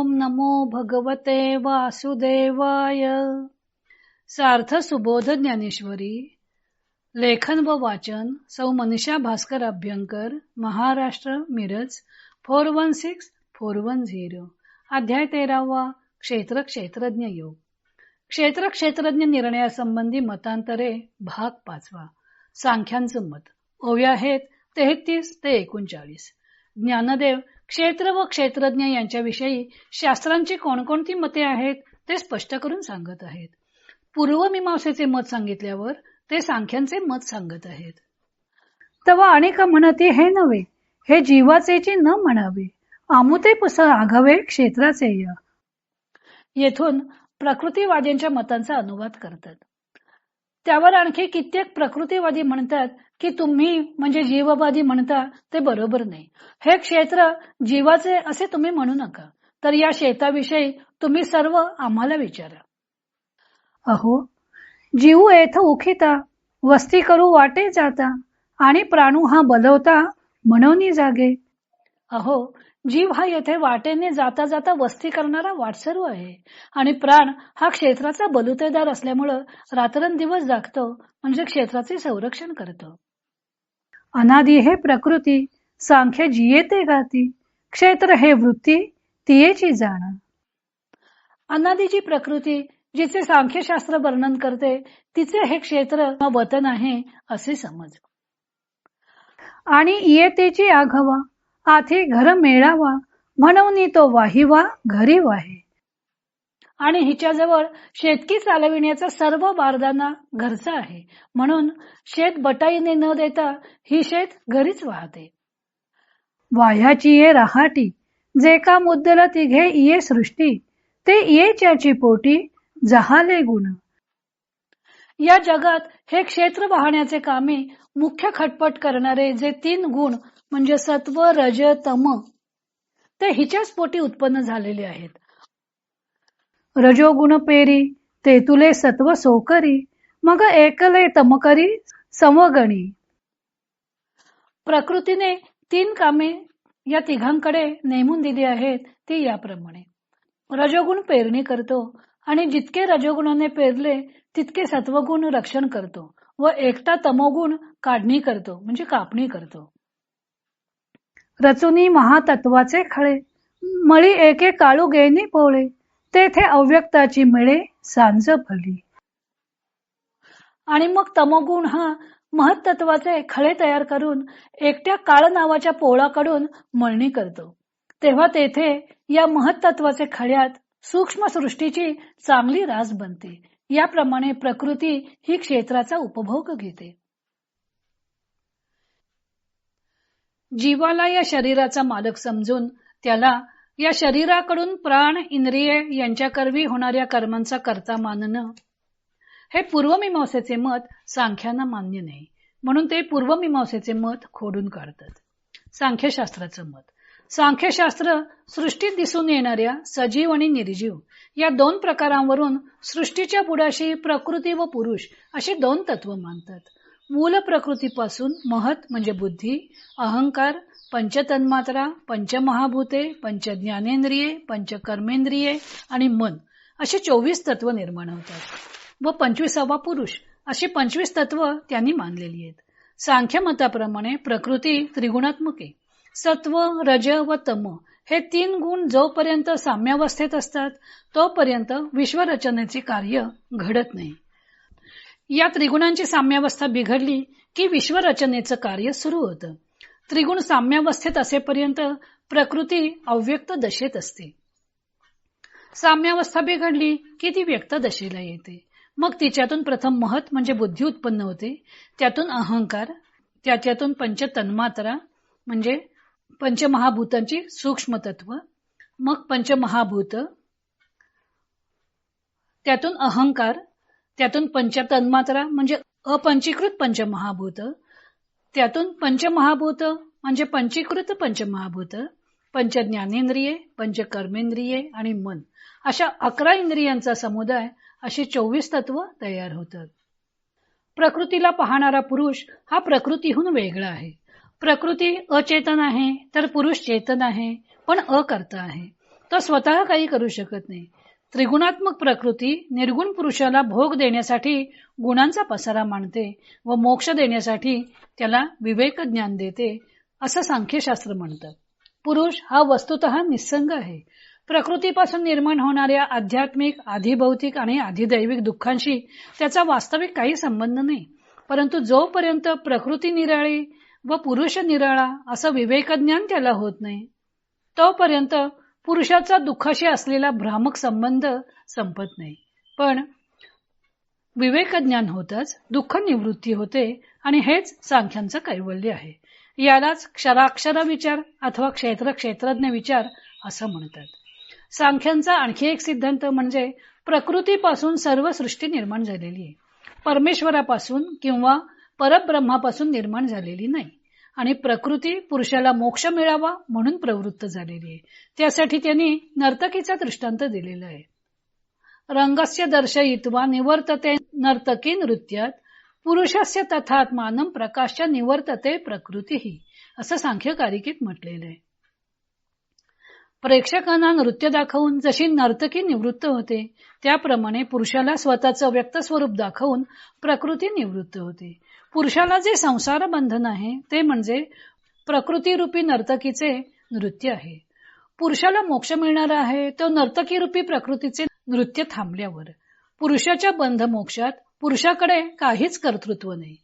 ओम नमो भगवते वासुदेवाय. सार्थ सुबोध ज्ञानेश्वरी. लेखन व वाचन सौ मनीषा भास्कर अभ्यंकर, महाराष्ट्र, मिरज 416410. अध्याय 13वा. क्षेत्र क्षेत्रज्ञ योग. क्षेत्र क्षेत्रज्ञ निर्णयासंबंधी मतांतरे भाग 5. सांख्यांचं मत. ओव्या आहेत 33 ते 39. ज्ञानदेव क्षेत्र व क्षेत्रज्ञ यांच्याविषयी शास्त्रांची कोणकोणती मते आहेत ते स्पष्ट करून सांगत आहेत. पूर्वमीमांसेचे मत सांगितल्यावर ते सांख्यांचे मत सांगत आहेत. तवा अनेक म्हणती हे नव्हे, हे जीवाचेची न म्हणावे, आमुते पुस आघावे क्षेत्राचे. येथून प्रकृतीवाद्यांच्या मतांचा अनुवाद करतात. त्यावर आणखी कित्येक प्रकृतीवादी म्हणतात की तुम्ही म्हणजे जीववादी म्हणता ते बरोबर नाही. हे क्षेत्र जीवाचे असे तुम्ही म्हणू नका, तर या शेताविषयी तुम्ही सर्व आम्हाला विचारा. अहो, जीव येथ उखिता, वस्ती करू वाटे जाता, आणि प्राणू हा बलवता म्हणून जागे. अहो, जीव हा येथे वाटेने जाता जाता वस्ती करणारा वाटसरू आहे, आणि प्राण हा क्षेत्राचा बलुतेदार असल्यामुळं रात्रंदिवस जागतो, म्हणजे क्षेत्राचे संरक्षण करतो. अनादी हे प्रकृती, सांख्य जिये गाती, क्षेत्र हे वृत्ती तियेची जाण. अनादीची प्रकृती जिचे सांख्यशास्त्र वर्णन करते, तिचे हे क्षेत्र वतन आहे असे समज. आणि इयतेची आघवा, आधी घर मेळावा, म्हणून तो वाहिवा घरी वाहे. आणि हिच्याजवळ शेतकी चालविण्याचा सर्व बारदाना घरचा आहे, म्हणून शेत बटाईने न देता ही शेत घरीच वाहते. वाह्याची ये रहाटी, जे का मुद्दल तिघे इये सृष्टी, ते इयेच्याची पोटी जहाले गुण. या जगात हे क्षेत्र वाहण्याचे कामे मुख्य खटपट करणारे जे 3 गुण म्हणजे सत्व, रज, तम, ते हिच्याच पोटी उत्पन्न झालेले आहेत. रजोगुण पेरी, ते तुले सत्व सोकरी, मग एकले तमकरी समगणी. प्रकृतीने 3 कामे या तिघांकडे नेमून दिली आहेत, ती याप्रमाणे. रजोगुण पेरणी करतो, आणि जितके रजोगुणाने पेरले तितके सत्वगुण रक्षण करतो, व एकटा तमोगुण काढणी करतो म्हणजे कापणी करतो. रचुनी महातत्वाचे खळे, मळी एके काळू गेनी पोळे, तेथे अव्यक्ताची मिळे सांज भली. आणि मग तमोगुण हा महत्त्वाचे खळे तयार करून एकट्या काळ नावाच्या पोळाकडून मळणी करतो. तेव्हा तेथे या महत्त्वाचे खळ्यात सूक्ष्म सृष्टीची चांगली रास बनते. याप्रमाणे प्रकृती ही क्षेत्राचा उपभोग घेते. जीवाला या शरीराचा मालक समजून त्याला या शरीराकडून प्राण, इंद्रिये यांच्याकरवी होणाऱ्या कर्मांचा कर्ता मानणं, हे पूर्वमीमांसेचे मत सांख्यांना मान्य नाही, म्हणून ते पूर्वमीमांसेचे मत खोडून काढतात. सांख्यशास्त्राचं मत. सांख्यशास्त्र सृष्टीत दिसून येणाऱ्या सजीव आणि निर्जीव या 2 प्रकारांवरून सृष्टीच्या बुडाशी प्रकृती व पुरुष अशी 2 तत्व मानतात. मूल प्रकृतीपासून महत म्हणजे बुद्धी, अहंकार, पंचतन्मात्रा, पंचमहाभूते, पंचज्ञानेंद्रिये, पंचकर्मेंद्रिये आणि मन अशी 24 तत्व निर्माण होतात, व 25वा पुरुष अशी 25 तत्व त्यांनी मानलेली आहेत. सांख्य मताप्रमाणे प्रकृती त्रिगुणात्मक आहे. सत्व, रज व तम हे 3 गुण जोपर्यंत साम्यावस्थेत असतात तोपर्यंत विश्वरचनेचे कार्य घडत नाही. या त्रिगुणांची साम्यावस्था बिघडली की विश्वरचनेचं कार्य सुरू होतं. त्रिगुण साम्यावस्थेत असेपर्यंत प्रकृती अव्यक्त दशेत असते. साम्यावस्था बिघडली की ती व्यक्त दशेला येते. मग तिच्यातून प्रथम महत म्हणजे बुद्धी उत्पन्न होते, त्यातून अहंकार, त्याच्यातून पंचतन्मात्रा म्हणजे पंचमहाभूतांची सूक्ष्म तत्व, मग पंचमहाभूत, त्यातून अहंकार, त्यातून पंचतन्मात्रा म्हणजे अपंचीकृत पंचमहाभूत, त्यातून पंचमहाभूत म्हणजे पंचीकृत पंचमहाभूत, पंचज्ञानेंद्रिये, पंचकर्मेंद्रिये आणि मन अशा 11 इंद्रियांचा समुदाय अशी 24 तत्व तयार होतात. प्रकृतीला पाहणारा पुरुष हा प्रकृतीहून वेगळा आहे. प्रकृती अचेतन आहे तर पुरुष चेतन आहे, पण अकर्ता आहे. तो स्वतः काही करू शकत नाही. त्रिगुणात्मक प्रकृती निर्गुण पुरुषाला भोग देण्यासाठी गुणांचा पसारा मांडते व मोक्ष देण्यासाठी त्याला विवेक ज्ञान देते, असं सांख्यशास्त्र म्हणतं. पुरुष हा वस्तुतः निस्संग आहे. प्रकृतीपासून निर्माण होणाऱ्या आध्यात्मिक, आधिभौतिक आणि आधिदैविक दुःखांशी त्याचा वास्तविक काही संबंध नाही. परंतु जोपर्यंत प्रकृती निराळी व पुरुष निराळा असं विवेकज्ञान त्याला होत नाही, तोपर्यंत पुरुषाचा दुःखाशी असलेला भ्रामक संबंध संपत नाही. पण विवेकज्ञान होतच दुःख निवृत्ती होते आणि हेच सांख्यांचं कैवल्य आहे. यालाच क्षराक्षर विचार अथवा क्षेत्र क्षेत्रज्ञ विचार असं म्हणतात. सांख्यांचा आणखी एक सिद्धांत म्हणजे प्रकृतीपासून सर्व सृष्टी निर्माण झालेली आहे. परमेश्वरापासून किंवा परब्रह्मापासून निर्माण झालेली नाही. आणि प्रकृती पुरुषाला मोक्ष मिळावा म्हणून प्रवृत्त झालेली आहे. त्यासाठी त्यांनी नर्तकीचा दृष्टांत दिलेला आहे. रंगस्य दर्शयित्वा निवर्तते नर्तकी नृत्यात पुरुषस्य तथात्मानं प्रकाश्य निवर्तते प्रकृतीही, असं सांख्यकारिकेत म्हटलेलं आहे. प्रेक्षकांना नृत्य दाखवून जशी नर्तकी निवृत्त होते, त्याप्रमाणे पुरुषाला स्वतःचं व्यक्त स्वरूप दाखवून प्रकृती निवृत्त होते. पुरुषाला जे संसार बंधन आहे ते म्हणजे प्रकृतीरूपी नर्तकीचे नृत्य आहे. पुरुषाला मोक्ष मिळणार आहे तो नर्तकीरूपी प्रकृतीचे नृत्य थांबल्यावर. पुरुषाच्या बंध मोक्षात पुरुषाकडे काहीच कर्तृत्व नाही.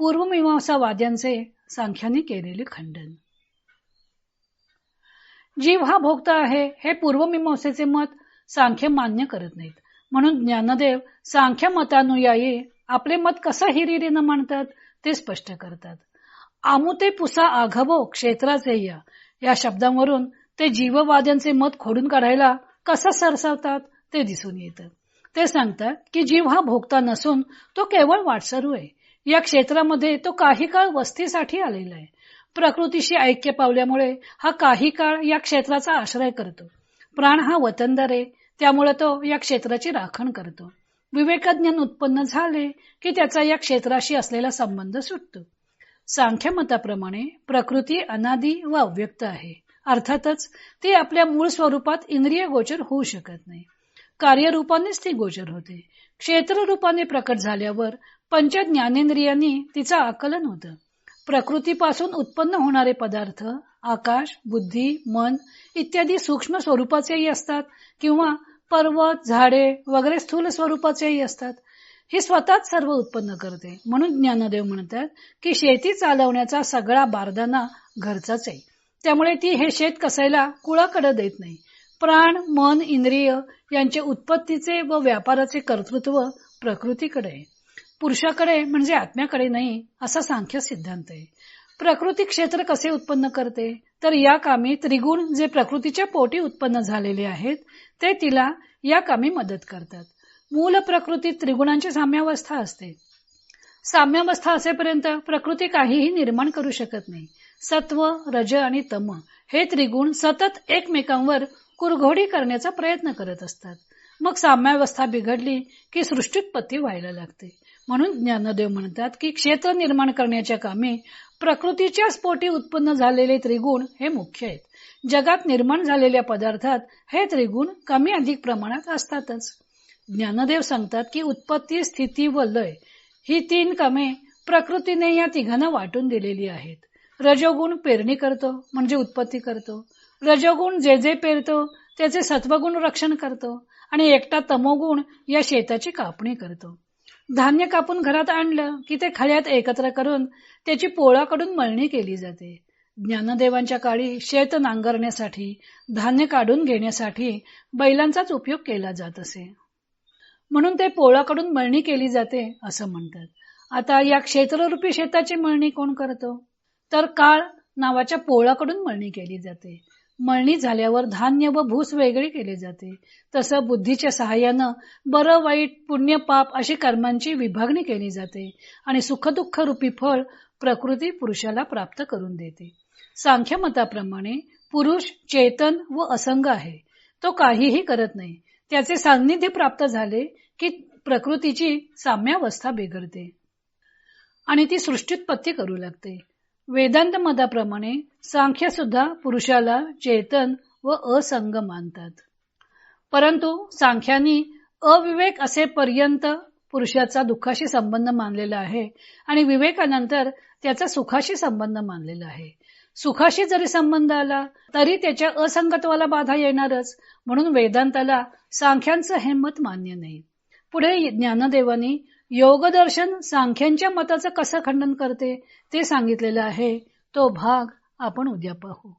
पूर्वमीमांसावाद्यांचे सांख्यांनी केलेले खंडन. जीव हा भोगता आहे हे पूर्वमीमांसेचे मत सांख्य मान्य करत नाहीत. म्हणून ज्ञानदेव सांख्य मतानुयायी आपले मत कसं हिरिरीनं मांडतात ते स्पष्ट करतात. आमुते पुसा आघवो क्षेत्राचे या शब्दांवरून ते जीववाद्यांचे मत खोडून काढायला कसं सरसावतात ते दिसून येतं. ते सांगतात की जीव हा भोगता नसून तो केवळ वाटसरू आहे. या क्षेत्रामध्ये तो काही काळ वस्तीसाठी आलेला आहे. प्रकृतीशी ऐक्य पावल्यामुळे हा काही काळ या क्षेत्राचा आश्रय करतो. प्राण हा वतनदार आहे, त्यामुळे तो या क्षेत्राची राखण करतो. विवेकज्ञान उत्पन्न झाले की त्याचा या क्षेत्राशी असलेला संबंध सुटतो. सांख्य मताप्रमाणे प्रकृती अनादी व अव्यक्त आहे. अर्थातच ती आपल्या मूळ स्वरूपात इंद्रिय गोचर होऊ शकत नाही. कार्यरूपानेच ती गोचर होते. क्षेत्ररूपाने प्रकट झाल्यावर पंच ज्ञानेंद्रियांनी तिचं आकलन होतं. प्रकृतीपासून उत्पन्न होणारे पदार्थ आकाश, बुद्धी, मन इत्यादी सूक्ष्म स्वरूपाचेही असतात किंवा पर्वत, झाडे वगैरे स्थूल स्वरूपाचेही असतात. ही स्वतःच सर्व उत्पन्न करते. म्हणून ज्ञानदेव म्हणतात की शेती चालवण्याचा सगळा बारदाना घरचाच आहे. त्यामुळे ती हे शेत कसायला कुळाकडे देत नाही. प्राण, मन, इंद्रिय यांचे उत्पत्तीचे व व्यापाराचे कर्तृत्व प्रकृतीकडे आहे. पुरुषाकडे म्हणजे आत्म्याकडे नाही, असा सांख्य सिद्धांत आहे. प्रकृती क्षेत्र कसे उत्पन्न करते तर या कामी त्रिगुण जे प्रकृतीच्या पोटी उत्पन्न झालेले आहेत ते तिला या कामी मदत करतात. मूल प्रकृतीत त्रिगुणांची साम्यावस्था असते. साम्यावस्था असेपर्यंत प्रकृती काहीही निर्माण करू शकत नाही. सत्व, रज आणि तम हे त्रिगुण सतत एकमेकांवर कुरघोडी करण्याचा प्रयत्न करत असतात. मग साम्यावस्था बिघडली की सृष्टीत्पत्ती व्हायला लागते. म्हणून ज्ञानदेव म्हणतात की क्षेत्र निर्माण करण्याच्या कामी प्रकृतीच्या स्फोटी उत्पन्न झालेले त्रिगुण हे मुख्य आहेत. जगात निर्माण झालेल्या पदार्थात हे त्रिगुण कमी अधिक प्रमाणात असतातच. ज्ञानदेव सांगतात की उत्पत्ती, स्थिती व लय ही तीन कामे प्रकृतीने या तिघांना वाटून दिलेली आहेत. रजोगुण पेरणी करतो म्हणजे उत्पत्ती करतो. रजोगुण जे जे पेरतो त्याचे सत्वगुण रक्षण करतो आणि एकटा तमोगुण या शेताची कापणी करतो. धान्य कापून घरात आणलं की ते खळ्यात एकत्र करून त्याची पोळाकडून मळणी केली जाते. ज्ञानदेवांच्या काळी शेत नांगरण्यासाठी, धान्य काढून घेण्यासाठी बैलांचाच उपयोग केला जात असे. म्हणून ते पोळाकडून मळणी केली जाते असं म्हणतात. आता या क्षेत्ररूपी शेताची मळणी कोण करतो तर काळ नावाच्या पोळाकडून मळणी केली जाते. मळणी झाल्यावर धान्य व भूस वेगळी केली जाते. तसं बुद्धीच्या सहाय्यानं बरं, वाईट, पुण्य, पाप अशी कर्मांची विभागणी केली जाते आणि सुखदुःख रूपी फळ प्रकृती पुरुषाला प्राप्त करून देते. सांख्य मताप्रमाणे पुरुष चेतन व असंग आहे. तो काहीही करत नाही. त्याचे सान्निध्य प्राप्त झाले की प्रकृतीची साम्यावस्था बिघडते आणि ती सृष्टीत्पत्ती करू लागते. वेदांत मताप्रमाणे सांख्य सुद्धा पुरुषाला चेतन व असंग मानतात. परंतु सांख्यांनी अविवेक असे पर्यंत पुरुषाचा दुःखाशी संबंध मानलेला आहे आणि विवेकानंतर त्याचा सुखाशी संबंध मानलेला आहे. सुखाशी जरी संबंध आला तरी त्याच्या असंगत्वाला बाधा येणारच, म्हणून वेदांताला सांख्यांचं हे मत मान्य नाही. पुढे ज्ञानदेवांनी योगदर्शन सांख्यांच्या मताचं कसं खंडन करते ते सांगितलेलं आहे. तो भाग आपण उद्या पाहू.